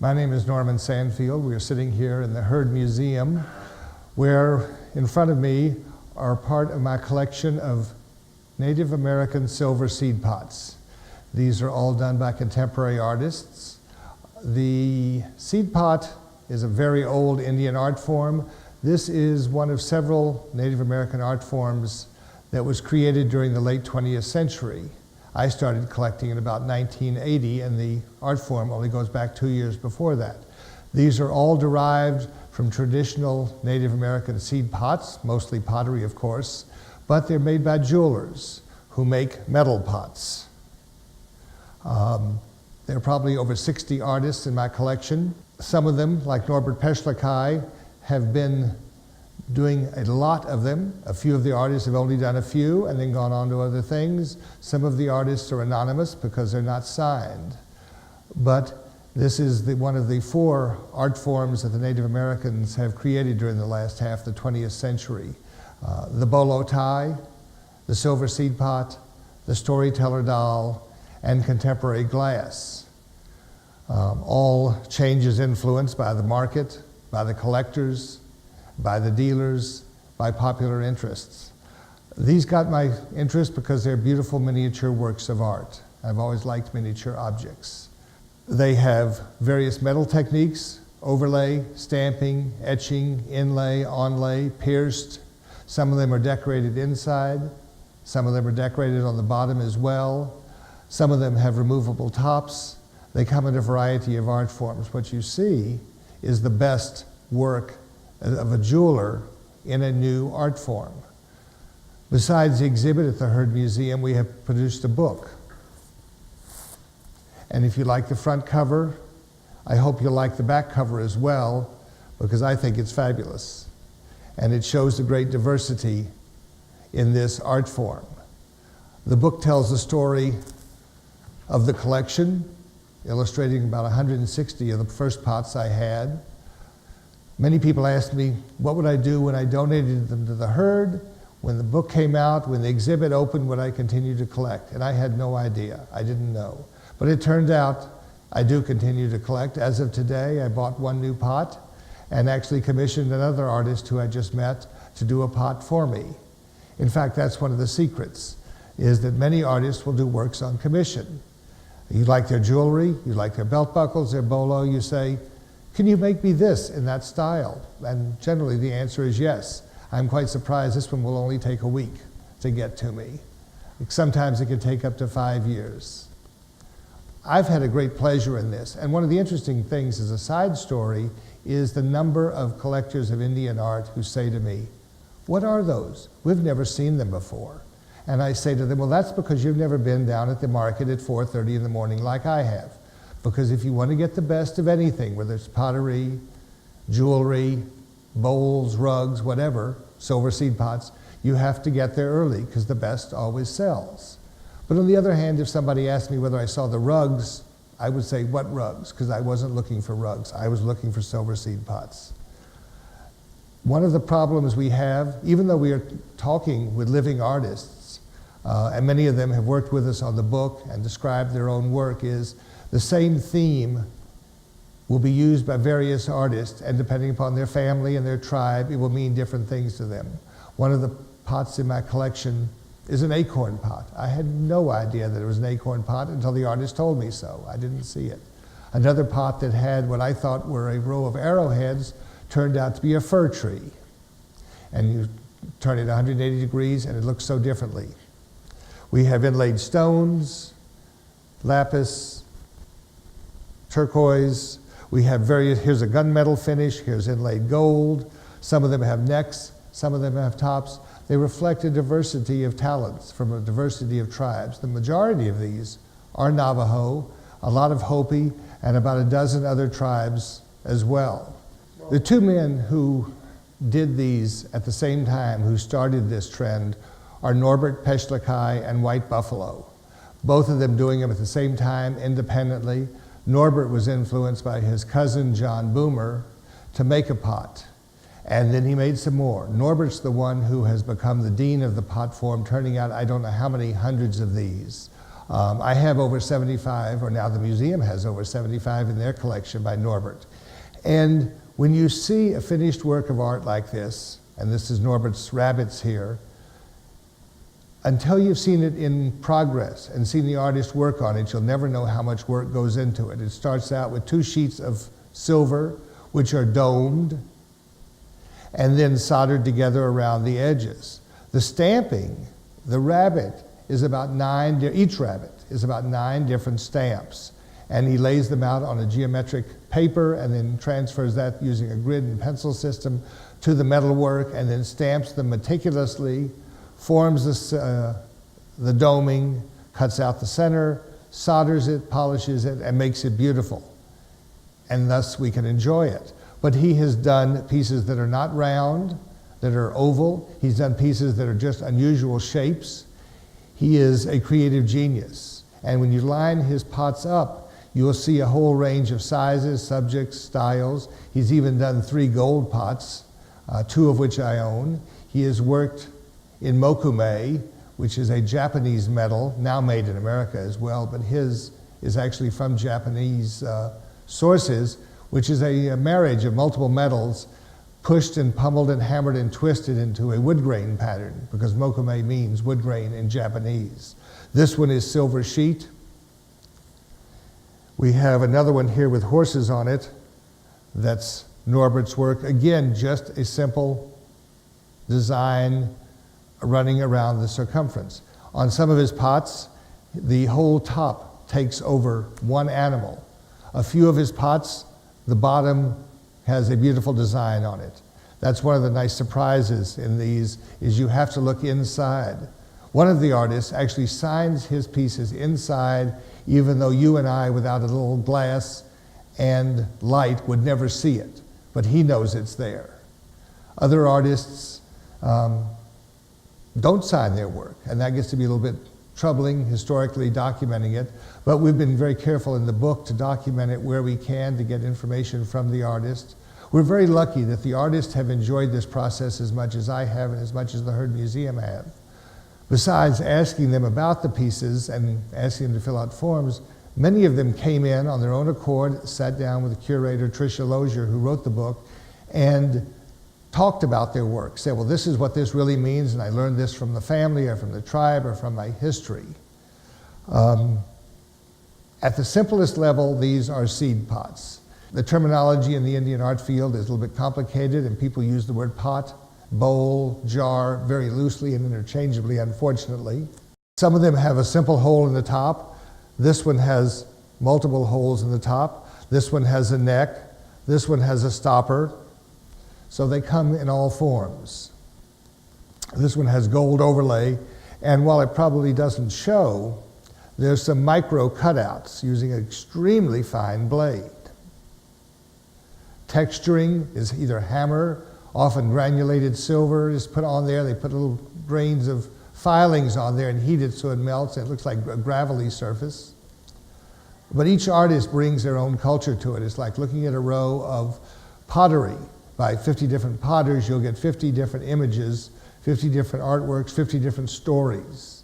My name is Norman Sandfield. We are sitting here in the Heard Museum, where in front of me are part of my collection of Native American silver seed pots. These are all done by contemporary artists. The seed pot is a very old Indian art form. This is one of several Native American art forms that was created during the late 20th century. I started collecting in about 1980, and the art form only goes back 2 years before that. These are all derived from traditional Native American seed pots, mostly pottery, of course, but they're made by jewelers who make metal pots. There are probably over 60 artists in my collection. Some of them, like Norbert Pechlikai, have been doing a lot of them. A few of the artists have only done a few and then gone on to other things. Some of the artists are anonymous because they're not signed. But this is one of the 4 art forms that the Native Americans have created during the last half of the 20th century. The bolo tie, the silver seed pot, the storyteller doll, and contemporary glass. All changes influenced by the market, by the collectors, by the dealers, by popular interests. These got my interest because they're beautiful miniature works of art. I've always liked miniature objects. They have various metal techniques: overlay, stamping, etching, inlay, onlay, pierced. Some of them are decorated inside. Some of them are decorated on the bottom as well. Some of them have removable tops. They come in a variety of art forms. What you see is the best work of a jeweler in a new art form. Besides the exhibit at the Heard Museum, we have produced a book. And if you like the front cover, I hope you'll like the back cover as well, because I think it's fabulous. And it shows the great diversity in this art form. The book tells the story of the collection, illustrating about 160 of the first pots I had. Many people asked me, what would I do when I donated them to the Heard? When the book came out, when the exhibit opened, would I continue to collect? And I had no idea. I didn't know. But it turned out I do continue to collect. As of today, I bought 1 new pot and actually commissioned another artist who I just met to do a pot for me. In fact, that's one of the secrets, is that many artists will do works on commission. You like their jewelry, you like their belt buckles, their bolo, you say, can you make me this in that style? And generally the answer is yes. I'm quite surprised this one will only take a week to get to me. Sometimes it can take up to 5 years. I've had a great pleasure in this, and one of the interesting things as a side story is the number of collectors of Indian art who say to me, what are those? We've never seen them before. And I say to them, well, that's because you've never been down at the market at 4:30 in the morning like I have. Because if you want to get the best of anything, whether it's pottery, jewelry, bowls, rugs, whatever, silver seed pots, you have to get there early because the best always sells. But on the other hand, if somebody asked me whether I saw the rugs, I would say, what rugs? Because I wasn't looking for rugs. I was looking for silver seed pots. One of the problems we have, even though we are talking with living artists, and many of them have worked with us on the book and described their own work, is the same theme will be used by various artists, and depending upon their family and their tribe, it will mean different things to them. One of the pots in my collection is an acorn pot. I had no idea that it was an acorn pot until the artist told me so. I didn't see it. Another pot that had what I thought were a row of arrowheads turned out to be a fir tree. And you turn it 180 degrees and it looks so differently. We have inlaid stones, lapis, turquoise. We have various, here's a gunmetal finish, here's inlaid gold. Some of them have necks, some of them have tops. They reflect a diversity of talents from a diversity of tribes. The majority of these are Navajo, a lot of Hopi, and about a dozen other tribes as well. The 2 men who did these at the same time, who started this trend, are Norbert Pechlikai and White Buffalo. Both of them doing them at the same time, independently. Norbert was influenced by his cousin, John Boomer, to make a pot. And then he made some more. Norbert's the one who has become the dean of the pot form, turning out I don't know how many hundreds of these. I have over 75, or now the museum has over 75 in their collection by Norbert. And when you see a finished work of art like this, and this is Norbert's rabbits here, until you've seen it in progress and seen the artist work on it, you'll never know how much work goes into it. It starts out with 2 sheets of silver, which are domed, and then soldered together around the edges. The stamping, the rabbit, is about 9, each rabbit is about 9 different stamps. And he lays them out on a geometric paper and then transfers that using a grid and pencil system to the metalwork and then stamps them meticulously, forms the doming, cuts out the center, solders it, polishes it, and makes it beautiful. And thus we can enjoy it. But he has done pieces that are not round, that are oval. He's done pieces that are just unusual shapes. He is a creative genius. And when you line his pots up, you will see a whole range of sizes, subjects, styles. He's even done 3 gold pots, 2 of which I own. He has worked in mokume, which is a Japanese metal, now made in America as well, but his is actually from Japanese sources, which is a marriage of multiple metals pushed and pummeled and hammered and twisted into a wood grain pattern, because mokume means wood grain in Japanese. This one is silver sheet. We have another one here with horses on it. That's Norbert's work. Again, just a simple design running around the circumference. On some of his pots, the whole top takes over one animal. A few of his pots, the bottom has a beautiful design on it. That's one of the nice surprises in these, is you have to look inside. One of the artists actually signs his pieces inside, even though you and I, without a little glass and light, would never see it. But he knows it's there. Other artists don't sign their work, and that gets to be a little bit troubling historically documenting it, but we've been very careful in the book to document it where we can to get information from the artist. We're very lucky that the artists have enjoyed this process as much as I have and as much as the Heard Museum have. Besides asking them about the pieces and asking them to fill out forms, many of them came in on their own accord, sat down with the curator, Tricia Lozier, who wrote the book, and talked about their work, said, well, this is what this really means, and I learned this from the family or from the tribe or from my history. At the simplest level, these are seed pots. The terminology in the Indian art field is a little bit complicated, and people use the word pot, bowl, jar very loosely and interchangeably, unfortunately. Some of them have a simple hole in the top. This one has multiple holes in the top. This one has a neck. This one has a stopper. So they come in all forms. This one has gold overlay, and while it probably doesn't show, there's some micro cutouts using an extremely fine blade. Texturing is either hammer, often granulated silver is put on there. They put little grains of filings on there and heat it so it melts, and it looks like a gravelly surface. But each artist brings their own culture to it. It's like looking at a row of pottery. By 50 different potters, you'll get 50 different images, 50 different artworks, 50 different stories.